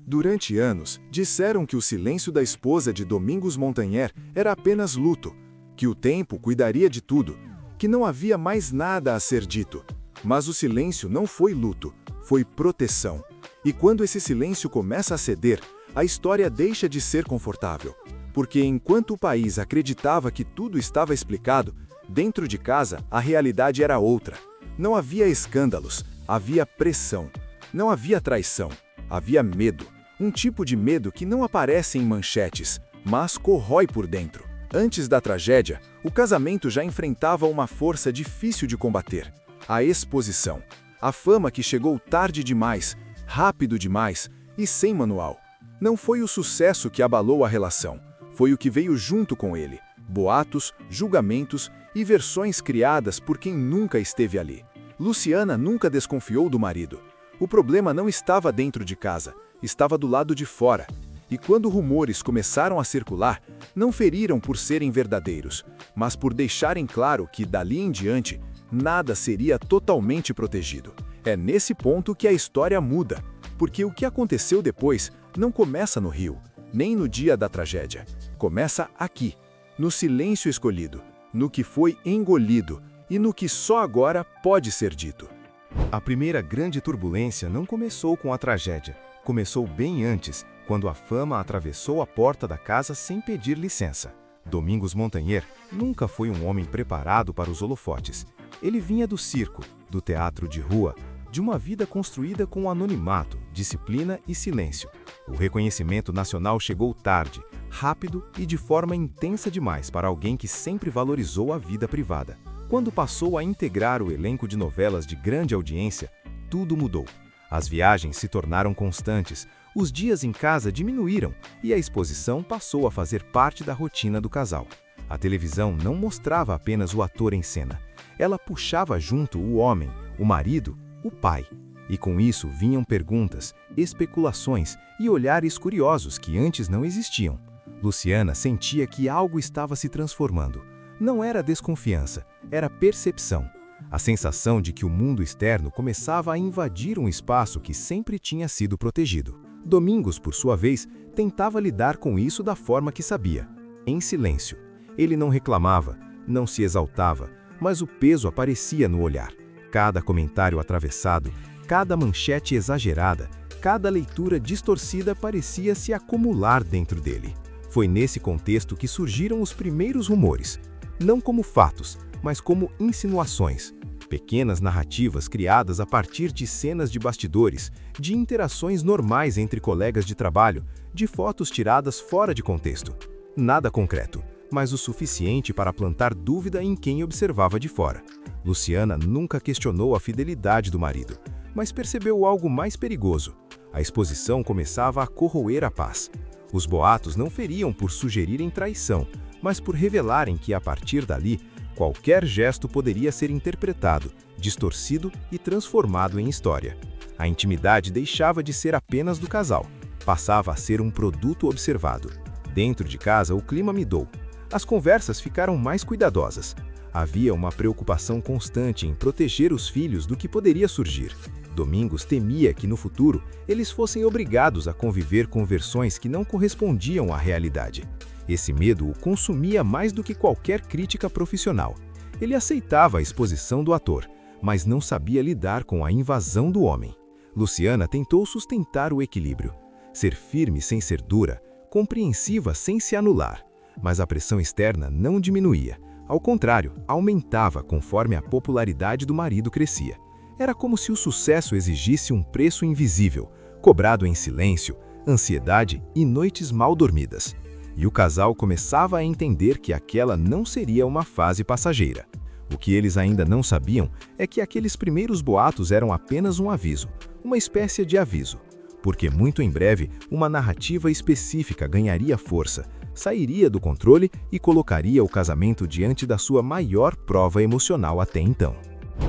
Durante anos, disseram que o silêncio da esposa de Domingos Montanher era apenas luto, que o tempo cuidaria de tudo, que não havia mais nada a ser dito. Mas o silêncio não foi luto, foi proteção. E quando esse silêncio começa a ceder, a história deixa de ser confortável. Porque enquanto o país acreditava que tudo estava explicado, dentro de casa a realidade era outra. Não havia escândalos, havia pressão. Não havia traição, havia medo. Um tipo de medo que não aparece em manchetes, mas corrói por dentro. Antes da tragédia, o casamento já enfrentava uma força difícil de combater: a exposição. A fama que chegou tarde demais, rápido demais e sem manual. Não foi o sucesso que abalou a relação, foi o que veio junto com ele: boatos, julgamentos e versões criadas por quem nunca esteve ali. Luciana nunca desconfiou do marido. O problema não estava dentro de casa, estava do lado de fora. E quando rumores começaram a circular, não feriram por serem verdadeiros, mas por deixarem claro que, dali em diante, nada seria totalmente protegido. É nesse ponto que a história muda, porque o que aconteceu depois não começa no Rio, nem no dia da tragédia. Começa aqui, no silêncio escolhido, no que foi engolido e no que só agora pode ser dito. A primeira grande turbulência não começou com a tragédia. Começou bem antes, quando a fama atravessou a porta da casa sem pedir licença. Domingos Montanher nunca foi um homem preparado para os holofotes. Ele vinha do circo, do teatro de rua, de uma vida construída com anonimato, disciplina e silêncio. O reconhecimento nacional chegou tarde, rápido e de forma intensa demais para alguém que sempre valorizou a vida privada. Quando passou a integrar o elenco de novelas de grande audiência, tudo mudou. As viagens se tornaram constantes, os dias em casa diminuíram e a exposição passou a fazer parte da rotina do casal. A televisão não mostrava apenas o ator em cena. Ela puxava junto o homem, o marido, o pai. E com isso vinham perguntas, especulações e olhares curiosos que antes não existiam. Luciana sentia que algo estava se transformando. Não era desconfiança, era percepção. A sensação de que o mundo externo começava a invadir um espaço que sempre tinha sido protegido. Domingos, por sua vez, tentava lidar com isso da forma que sabia, em silêncio. Ele não reclamava, não se exaltava, mas o peso aparecia no olhar. Cada comentário atravessado, cada manchete exagerada, cada leitura distorcida parecia se acumular dentro dele. Foi nesse contexto que surgiram os primeiros rumores. Não como fatos, mas como insinuações. Pequenas narrativas criadas a partir de cenas de bastidores, de interações normais entre colegas de trabalho, de fotos tiradas fora de contexto. Nada concreto, mas o suficiente para plantar dúvida em quem observava de fora. Luciana nunca questionou a fidelidade do marido, mas percebeu algo mais perigoso. A exposição começava a corroer a paz. Os boatos não feriam por sugerirem traição, mas por revelarem que, a partir dali, qualquer gesto poderia ser interpretado, distorcido e transformado em história. A intimidade deixava de ser apenas do casal, passava a ser um produto observado. Dentro de casa, o clima mudou. As conversas ficaram mais cuidadosas. Havia uma preocupação constante em proteger os filhos do que poderia surgir. Domingos temia que, no futuro, eles fossem obrigados a conviver com versões que não correspondiam à realidade. Esse medo o consumia mais do que qualquer crítica profissional. Ele aceitava a exposição do ator, mas não sabia lidar com a invasão do homem. Luciana tentou sustentar o equilíbrio, ser firme sem ser dura, compreensiva sem se anular. Mas a pressão externa não diminuía. Ao contrário, aumentava conforme a popularidade do marido crescia. Era como se o sucesso exigisse um preço invisível, cobrado em silêncio, ansiedade e noites mal dormidas. E o casal começava a entender que aquela não seria uma fase passageira. O que eles ainda não sabiam é que aqueles primeiros boatos eram apenas um aviso, uma espécie de aviso. Porque muito em breve, uma narrativa específica ganharia força, sairia do controle e colocaria o casamento diante da sua maior prova emocional até então.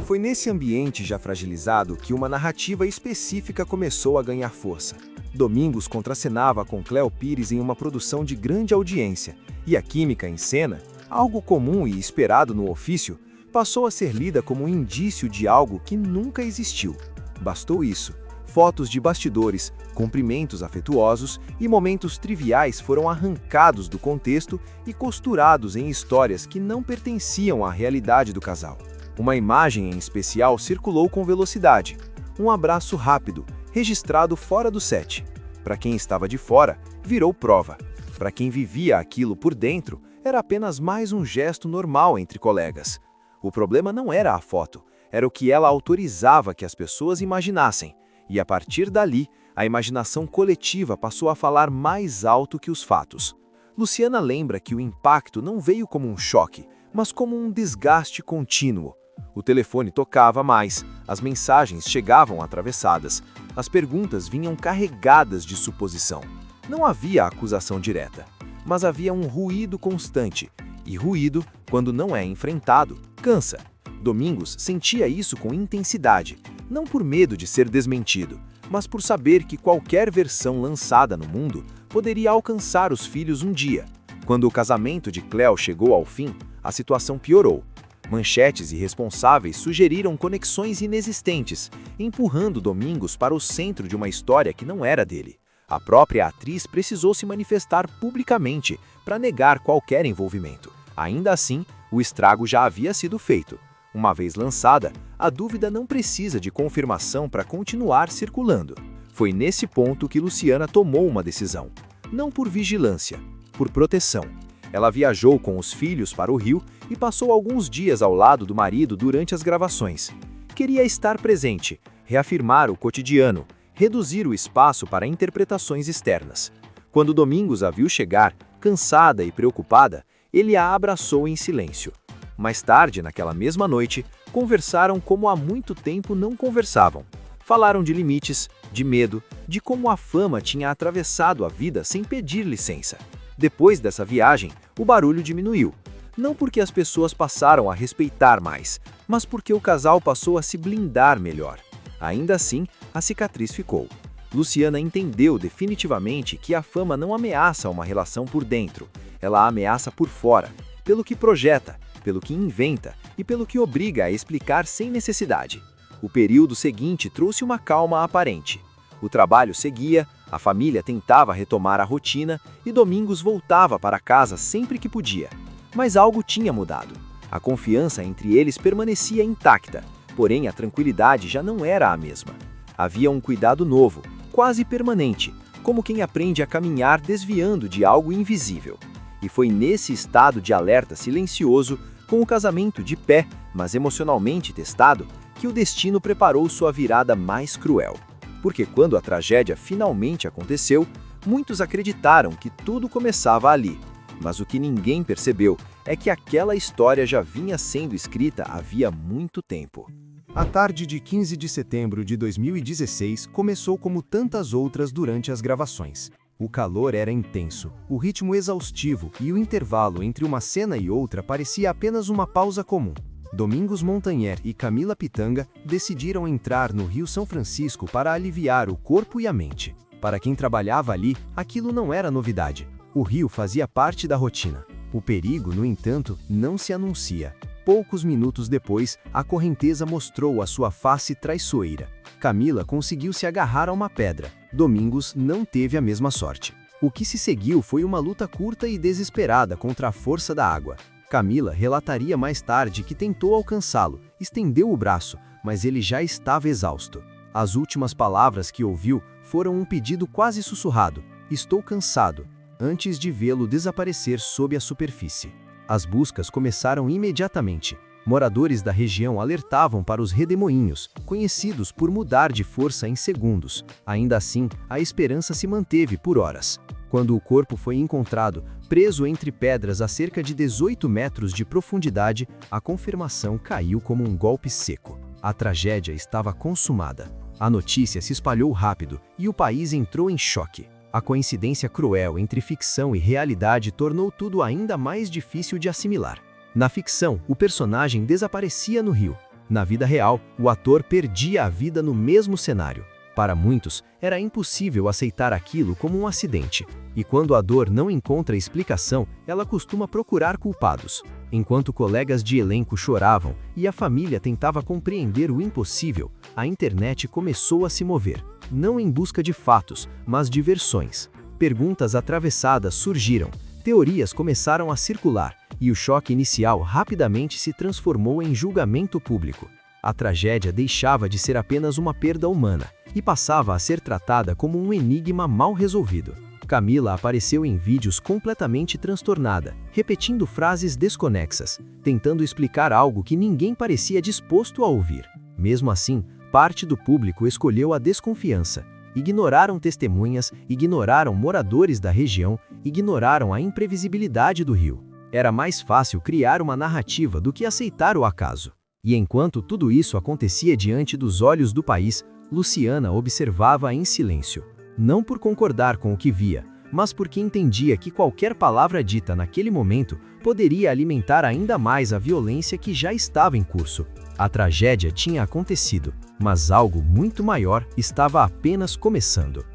Foi nesse ambiente já fragilizado que uma narrativa específica começou a ganhar força. Domingos contracenava com Cléo Pires em uma produção de grande audiência, e a química em cena, algo comum e esperado no ofício, passou a ser lida como um indício de algo que nunca existiu. Bastou isso. Fotos de bastidores, cumprimentos afetuosos e momentos triviais foram arrancados do contexto e costurados em histórias que não pertenciam à realidade do casal. Uma imagem em especial circulou com velocidade. Um abraço rápido, registrado fora do set. Para quem estava de fora, virou prova. Para quem vivia aquilo por dentro, era apenas mais um gesto normal entre colegas. O problema não era a foto, era o que ela autorizava que as pessoas imaginassem. E a partir dali, a imaginação coletiva passou a falar mais alto que os fatos. Luciana lembra que o impacto não veio como um choque, mas como um desgaste contínuo. O telefone tocava mais, as mensagens chegavam atravessadas, as perguntas vinham carregadas de suposição. Não havia acusação direta, mas havia um ruído constante, e ruído, quando não é enfrentado, cansa. Domingos sentia isso com intensidade, não por medo de ser desmentido, mas por saber que qualquer versão lançada no mundo poderia alcançar os filhos um dia. Quando o casamento de Cleo chegou ao fim, a situação piorou. Manchetes irresponsáveis sugeriram conexões inexistentes, empurrando Domingos para o centro de uma história que não era dele. A própria atriz precisou se manifestar publicamente para negar qualquer envolvimento. Ainda assim, o estrago já havia sido feito. Uma vez lançada, a dúvida não precisa de confirmação para continuar circulando. Foi nesse ponto que Luciana tomou uma decisão. Não por vigilância, por proteção. Ela viajou com os filhos para o Rio e passou alguns dias ao lado do marido durante as gravações. Queria estar presente, reafirmar o cotidiano, reduzir o espaço para interpretações externas. Quando Domingos a viu chegar, cansada e preocupada, ele a abraçou em silêncio. Mais tarde, naquela mesma noite, conversaram como há muito tempo não conversavam. Falaram de limites, de medo, de como a fama tinha atravessado a vida sem pedir licença. Depois dessa viagem, o barulho diminuiu. Não porque as pessoas passaram a respeitar mais, mas porque o casal passou a se blindar melhor. Ainda assim, a cicatriz ficou. Luciana entendeu definitivamente que a fama não ameaça uma relação por dentro, ela ameaça por fora, pelo que projeta, pelo que inventa e pelo que obriga a explicar sem necessidade. O período seguinte trouxe uma calma aparente. O trabalho seguia, a família tentava retomar a rotina e Domingos voltava para casa sempre que podia. Mas algo tinha mudado. A confiança entre eles permanecia intacta, porém a tranquilidade já não era a mesma. Havia um cuidado novo, quase permanente, como quem aprende a caminhar desviando de algo invisível. E foi nesse estado de alerta silencioso, com o casamento de pé, mas emocionalmente testado, que o destino preparou sua virada mais cruel. Porque quando a tragédia finalmente aconteceu, muitos acreditaram que tudo começava ali. Mas o que ninguém percebeu é que aquela história já vinha sendo escrita havia muito tempo. A tarde de 15 de setembro de 2016 começou como tantas outras durante as gravações. O calor era intenso, o ritmo exaustivo e o intervalo entre uma cena e outra parecia apenas uma pausa comum. Domingos Montanher e Camila Pitanga decidiram entrar no Rio São Francisco para aliviar o corpo e a mente. Para quem trabalhava ali, aquilo não era novidade. O rio fazia parte da rotina. O perigo, no entanto, não se anuncia. Poucos minutos depois, a correnteza mostrou a sua face traiçoeira. Camila conseguiu se agarrar a uma pedra. Domingos não teve a mesma sorte. O que se seguiu foi uma luta curta e desesperada contra a força da água. Camila relataria mais tarde que tentou alcançá-lo, estendeu o braço, mas ele já estava exausto. As últimas palavras que ouviu foram um pedido quase sussurrado: "Estou cansado", antes de vê-lo desaparecer sob a superfície. As buscas começaram imediatamente. Moradores da região alertavam para os redemoinhos, conhecidos por mudar de força em segundos. Ainda assim, a esperança se manteve por horas. Quando o corpo foi encontrado, preso entre pedras a cerca de 18 metros de profundidade, a confirmação caiu como um golpe seco. A tragédia estava consumada. A notícia se espalhou rápido e o país entrou em choque. A coincidência cruel entre ficção e realidade tornou tudo ainda mais difícil de assimilar. Na ficção, o personagem desaparecia no rio. Na vida real, o ator perdia a vida no mesmo cenário. Para muitos, era impossível aceitar aquilo como um acidente. E quando a dor não encontra explicação, ela costuma procurar culpados. Enquanto colegas de elenco choravam e a família tentava compreender o impossível, a internet começou a se mover. não em busca de fatos, mas de versões. Perguntas atravessadas surgiram, teorias começaram a circular, e o choque inicial rapidamente se transformou em julgamento público. A tragédia deixava de ser apenas uma perda humana e passava a ser tratada como um enigma mal resolvido. Camila apareceu em vídeos completamente transtornada, repetindo frases desconexas, tentando explicar algo que ninguém parecia disposto a ouvir. Mesmo assim, parte do público escolheu a desconfiança. Ignoraram testemunhas, ignoraram moradores da região, ignoraram a imprevisibilidade do rio. Era mais fácil criar uma narrativa do que aceitar o acaso. E enquanto tudo isso acontecia diante dos olhos do país, Luciana observava em silêncio. Não por concordar com o que via, mas porque entendia que qualquer palavra dita naquele momento poderia alimentar ainda mais a violência que já estava em curso. A tragédia tinha acontecido, mas algo muito maior estava apenas começando.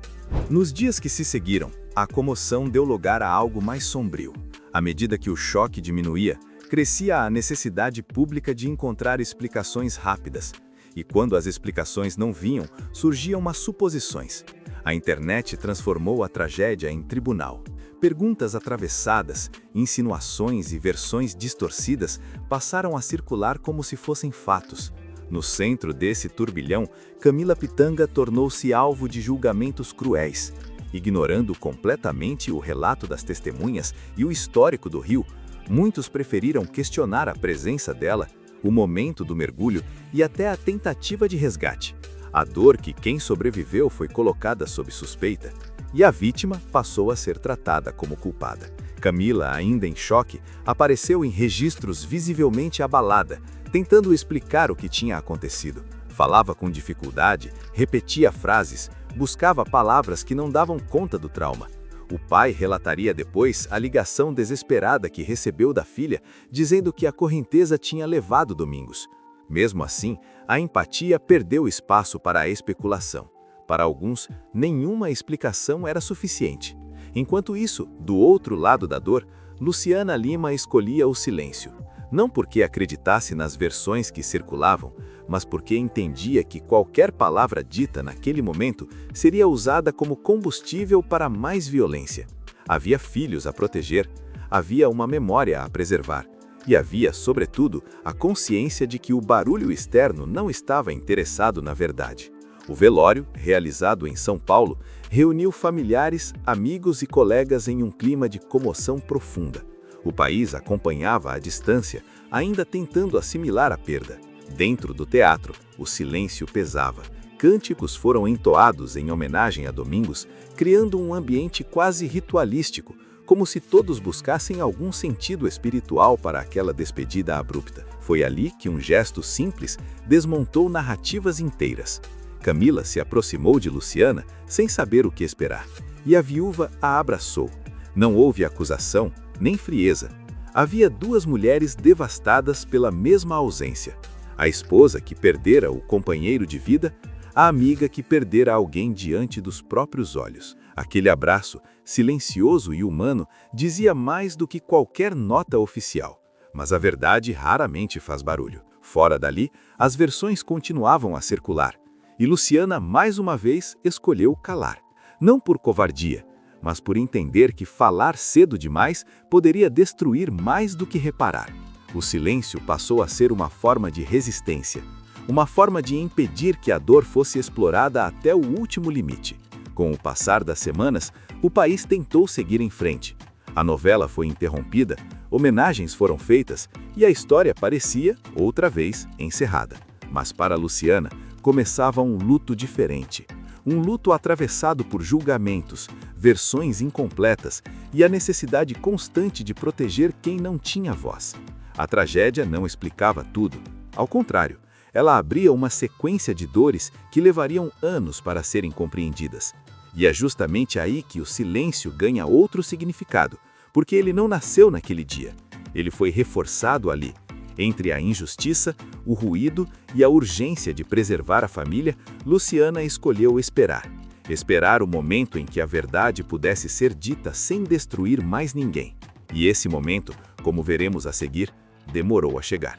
Nos dias que se seguiram, a comoção deu lugar a algo mais sombrio. À medida que o choque diminuía, crescia a necessidade pública de encontrar explicações rápidas. E quando as explicações não vinham, surgiam as suposições. A internet transformou a tragédia em tribunal. Perguntas atravessadas, insinuações e versões distorcidas passaram a circular como se fossem fatos. No centro desse turbilhão, Camila Pitanga tornou-se alvo de julgamentos cruéis. Ignorando completamente o relato das testemunhas e o histórico do rio, muitos preferiram questionar a presença dela, o momento do mergulho e até a tentativa de resgate. A dor que quem sobreviveu foi colocada sob suspeita e a vítima passou a ser tratada como culpada. Camila, ainda em choque, apareceu em registros visivelmente abalada, tentando explicar o que tinha acontecido. Falava com dificuldade, repetia frases, buscava palavras que não davam conta do trauma. O pai relataria depois a ligação desesperada que recebeu da filha, dizendo que a correnteza tinha levado Domingos. Mesmo assim, a empatia perdeu espaço para a especulação. Para alguns, nenhuma explicação era suficiente. Enquanto isso, do outro lado da dor, Luciana Lima escolhia o silêncio. Não porque acreditasse nas versões que circulavam, mas porque entendia que qualquer palavra dita naquele momento seria usada como combustível para mais violência. Havia filhos a proteger, havia uma memória a preservar. E havia, sobretudo, a consciência de que o barulho externo não estava interessado na verdade. O velório, realizado em São Paulo, reuniu familiares, amigos e colegas em um clima de comoção profunda. O país acompanhava à distância, ainda tentando assimilar a perda. Dentro do teatro, o silêncio pesava. Cânticos foram entoados em homenagem a Domingos, criando um ambiente quase ritualístico, como se todos buscassem algum sentido espiritual para aquela despedida abrupta. Foi ali que um gesto simples desmontou narrativas inteiras. Camila se aproximou de Luciana sem saber o que esperar, e a viúva a abraçou. Não houve acusação, nem frieza. Havia duas mulheres devastadas pela mesma ausência. A esposa que perdera o companheiro de vida, a amiga que perdera alguém diante dos próprios olhos. Aquele abraço, silencioso e humano, dizia mais do que qualquer nota oficial. Mas a verdade raramente faz barulho. Fora dali, as versões continuavam a circular. E Luciana, mais uma vez, escolheu calar. Não por covardia, mas por entender que falar cedo demais poderia destruir mais do que reparar. O silêncio passou a ser uma forma de resistência. Uma forma de impedir que a dor fosse explorada até o último limite. Com o passar das semanas, o país tentou seguir em frente. A novela foi interrompida, homenagens foram feitas e a história parecia, outra vez, encerrada. Mas para Luciana, começava um luto diferente. Um luto atravessado por julgamentos, versões incompletas e a necessidade constante de proteger quem não tinha voz. A tragédia não explicava tudo. Ao contrário, ela abria uma sequência de dores que levariam anos para serem compreendidas. E é justamente aí que o silêncio ganha outro significado, porque ele não nasceu naquele dia. Ele foi reforçado ali. Entre a injustiça, o ruído e a urgência de preservar a família, Luciana escolheu esperar. Esperar o momento em que a verdade pudesse ser dita sem destruir mais ninguém. E esse momento, como veremos a seguir, demorou a chegar.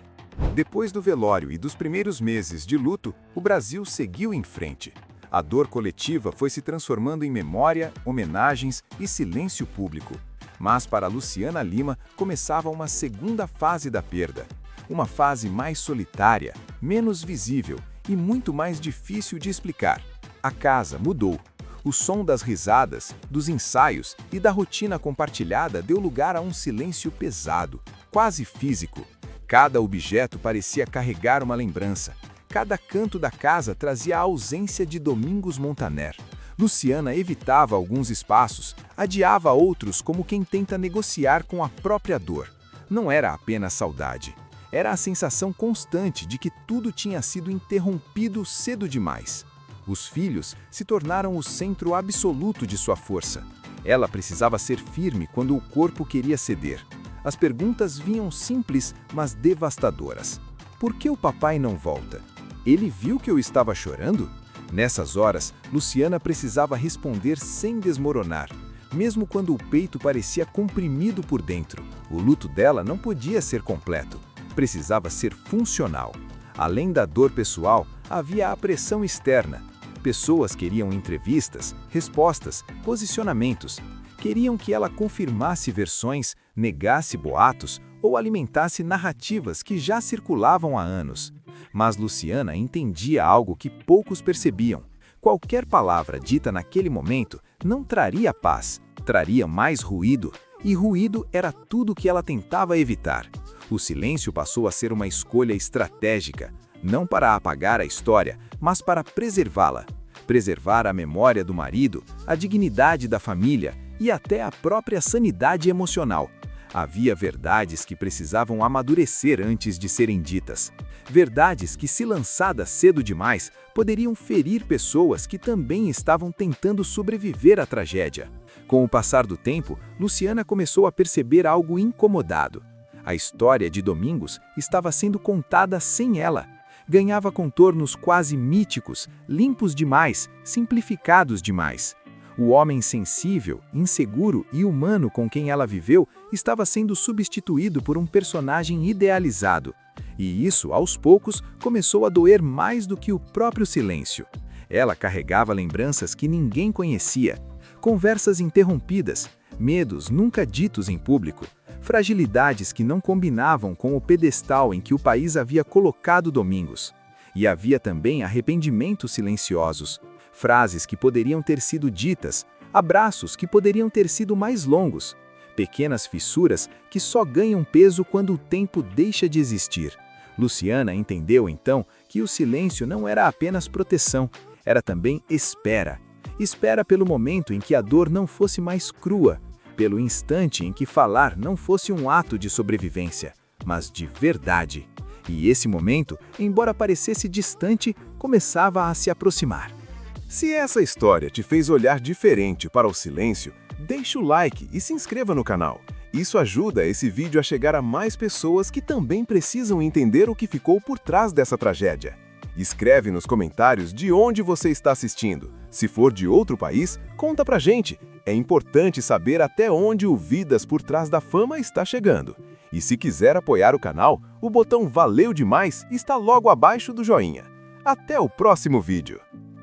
Depois do velório e dos primeiros meses de luto, o Brasil seguiu em frente. A dor coletiva foi se transformando em memória, homenagens e silêncio público. Mas para Luciana Lima começava uma segunda fase da perda. Uma fase mais solitária, menos visível e muito mais difícil de explicar. A casa mudou. O som das risadas, dos ensaios e da rotina compartilhada deu lugar a um silêncio pesado, quase físico. Cada objeto parecia carregar uma lembrança. Cada canto da casa trazia a ausência de Domingos Montaner. Luciana evitava alguns espaços, adiava outros como quem tenta negociar com a própria dor. Não era apenas saudade. Era a sensação constante de que tudo tinha sido interrompido cedo demais. Os filhos se tornaram o centro absoluto de sua força. Ela precisava ser firme quando o corpo queria ceder. As perguntas vinham simples, mas devastadoras. Por que o papai não volta? Ele viu que eu estava chorando? Nessas horas, Luciana precisava responder sem desmoronar, mesmo quando o peito parecia comprimido por dentro. O luto dela não podia ser completo. Precisava ser funcional. Além da dor pessoal, havia a pressão externa. Pessoas queriam entrevistas, respostas, posicionamentos. Queriam que ela confirmasse versões, negasse boatos ou alimentasse narrativas que já circulavam há anos. Mas Luciana entendia algo que poucos percebiam. Qualquer palavra dita naquele momento não traria paz, traria mais ruído, e ruído era tudo que ela tentava evitar. O silêncio passou a ser uma escolha estratégica, não para apagar a história, mas para preservá-la. Preservar a memória do marido, a dignidade da família e até a própria sanidade emocional. Havia verdades que precisavam amadurecer antes de serem ditas. Verdades que, se lançadas cedo demais, poderiam ferir pessoas que também estavam tentando sobreviver à tragédia. Com o passar do tempo, Luciana começou a perceber algo incomodado. A história de Domingos estava sendo contada sem ela. Ganhava contornos quase míticos, limpos demais, simplificados demais. O homem sensível, inseguro e humano com quem ela viveu estava sendo substituído por um personagem idealizado. E isso, aos poucos, começou a doer mais do que o próprio silêncio. Ela carregava lembranças que ninguém conhecia, conversas interrompidas, medos nunca ditos em público, fragilidades que não combinavam com o pedestal em que o país havia colocado Domingos. E havia também arrependimentos silenciosos, frases que poderiam ter sido ditas, abraços que poderiam ter sido mais longos, pequenas fissuras que só ganham peso quando o tempo deixa de existir. Luciana entendeu então que o silêncio não era apenas proteção, era também espera. Espera pelo momento em que a dor não fosse mais crua, pelo instante em que falar não fosse um ato de sobrevivência, mas de verdade. E esse momento, embora parecesse distante, começava a se aproximar. Se essa história te fez olhar diferente para o silêncio, deixe o like e se inscreva no canal. Isso ajuda esse vídeo a chegar a mais pessoas que também precisam entender o que ficou por trás dessa tragédia. Escreve nos comentários de onde você está assistindo. Se for de outro país, conta pra gente. É importante saber até onde o Vidas por Trás da Fama está chegando. E se quiser apoiar o canal, o botão Valeu Demais está logo abaixo do joinha. Até o próximo vídeo!